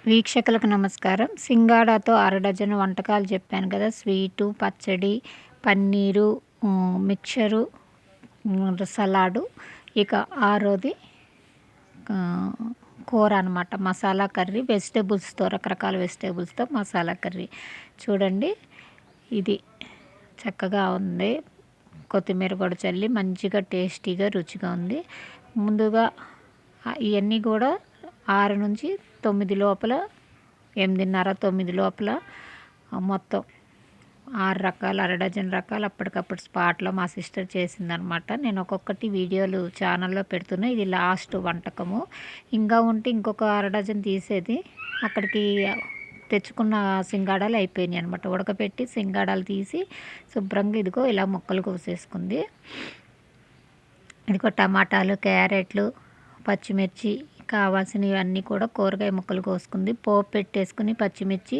వీక్షకులకు నమస్కారం. సింగాడాతో అరడజను వంటకాలు చెప్పాను కదా! స్వీటు, పచ్చడి, పన్నీరు, మిక్చరు, సలాడు. ఇక ఆరోది ఆహ్, కూర అనమాట. మసాలా కర్రీ వెజిటబుల్స్‌తో రకరకాల వెజిటబుల్స్‌తో మసాలా కర్రీ. చూడండి, ఇది చక్కగా ఉంది. కొత్తిమీర కూడా చల్లి మంచిగా టేస్టీగా రుచిగా ఉంది. ముందుగా ఇయన్నీ కూడా 6-9 లోపల 8:30, 9 లోపల మొత్తం 6 రకాలు, అరడజన్ రకాలు అప్పటికప్పుడు స్పాట్‌లో మా సిస్టర్ చేసిందనమాట. నేను ఒక్కొక్కటి వీడియోలు ఛానల్‌లో పెడుతున్నా. ఇది లాస్ట్ వంటకము. ఇంకా ఉంటే ఇంకొక అరడజన్ తీసేది. అక్కడికి తెచ్చుకున్న సింగాడాలు అయిపోయినాయి అనమాట. ఉడకపెట్టి సింగాడాలు తీసి శుభ్రంగా ఇదిగో ఇలా ముక్కలు కోసేసుకుంది. ఇదిగో టమాటాలు, క్యారెట్లు, పచ్చిమిర్చి కావాల్సినవన్నీ కూడా కూరగాయ ముక్కలు కోసుకుంది. పోపు పెట్టేసుకుని పచ్చిమిర్చి,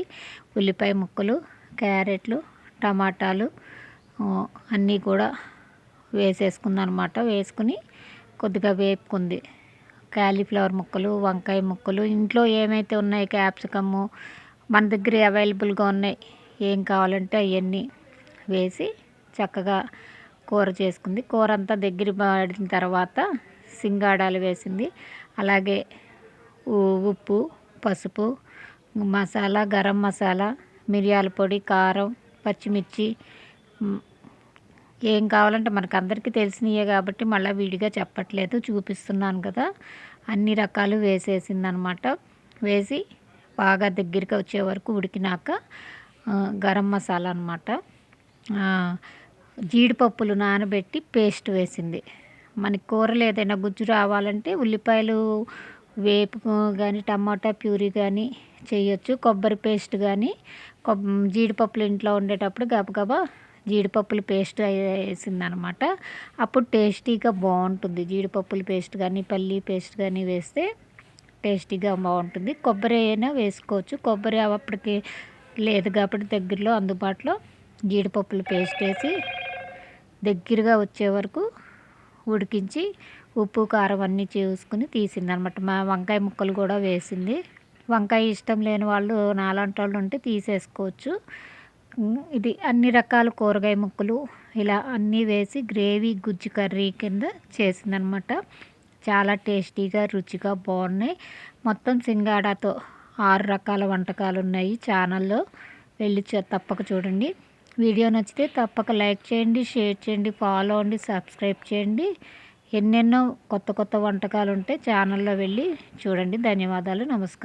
ఉల్లిపాయ ముక్కలు, క్యారెట్లు, టమాటాలు అన్నీ కూడా వేసేసుకుందనమాట. వేసుకుని కొద్దిగా వేపుకుంది. క్యాలీఫ్లవర్ ముక్కలు, వంకాయ ముక్కలు, ఇంట్లో ఏమైతే ఉన్నాయి క్యాప్సికము మన దగ్గర అవైలబుల్గా ఉన్నాయి, ఏం కావాలంటే అవన్నీ వేసి చక్కగా కూర చేసుకుంది. కూర అంతా దగ్గర పడిన తర్వాత సింగాడాలు వేసింది. అలాగే ఉప్పు, పసుపు, మసాలా, గరం మసాలా, మిరియాల పొడి, కారం, పచ్చిమిర్చి, ఏం కావాలంటే మనకు అందరికీ తెలిసినయే కాబట్టి మళ్ళీ విడిగా చెప్పట్లేదు, చూపిస్తున్నాను కదా. అన్ని రకాలు వేసేసిందనమాట. వేసి బాగా దగ్గరికి వచ్చే వరకు ఉడికినాక గరం మసాలా అనమాట, జీడిపప్పులు నానబెట్టి పేస్ట్ వేసింది. మనకి కూరలు ఏదైనా గుజ్జు రావాలంటే ఉల్లిపాయలు వేపు కానీ టమాటా ప్యూరీ కానీ చేయొచ్చు. కొబ్బరి పేస్ట్ కానీ జీడిపప్పులు ఇంట్లో ఉండేటప్పుడు గబగబా జీడిపప్పుల పేస్ట్ వేసిందనమాట. అప్పుడు టేస్టీగా బాగుంటుంది. జీడిపప్పుల పేస్ట్ కానీ పల్లీ పేస్ట్ కానీ వేస్తే టేస్టీగా బాగుంటుంది. కొబ్బరి అయినా వేసుకోవచ్చు. కొబ్బరి అప్పటికి లేదు కాబట్టి దగ్గరలో అందుబాటులో జీడిపప్పుల పేస్ట్ వేసి దగ్గరగా వచ్చే వరకు ఉడికించి ఉప్పు కారం అన్నీ చూసుకుని తీసిందనమాట. మా వంకాయ ముక్కలు కూడా వేసింది. వంకాయ ఇష్టం లేని వాళ్ళు నాలాంటి వాళ్ళు ఉంటే తీసేసుకోవచ్చు. ఇది అన్ని రకాల కూరగాయ ముక్కలు ఇలా అన్నీ వేసి గ్రేవీ గుజ్జు కర్రీ కింద చేసిందనమాట. చాలా టేస్టీగా రుచిగా బాగున్నాయి. మొత్తం సింగాడాతో 6 రకాల వంటకాలు ఉన్నాయి ఛానల్లో, వెళ్ళి తప్పక చూడండి. వీడియో నచ్చితే తప్పక లైక్ చేయండి, షేర్ చేయండి, ఫాలో అవ్వండి, సబ్స్క్రైబ్ చేయండి. ఎన్నెన్నో కొత్త కొత్త వంటకాలు ఉంటే ఛానల్లో వెళ్ళి చూడండి. ధన్యవాదాలు, నమస్కారం.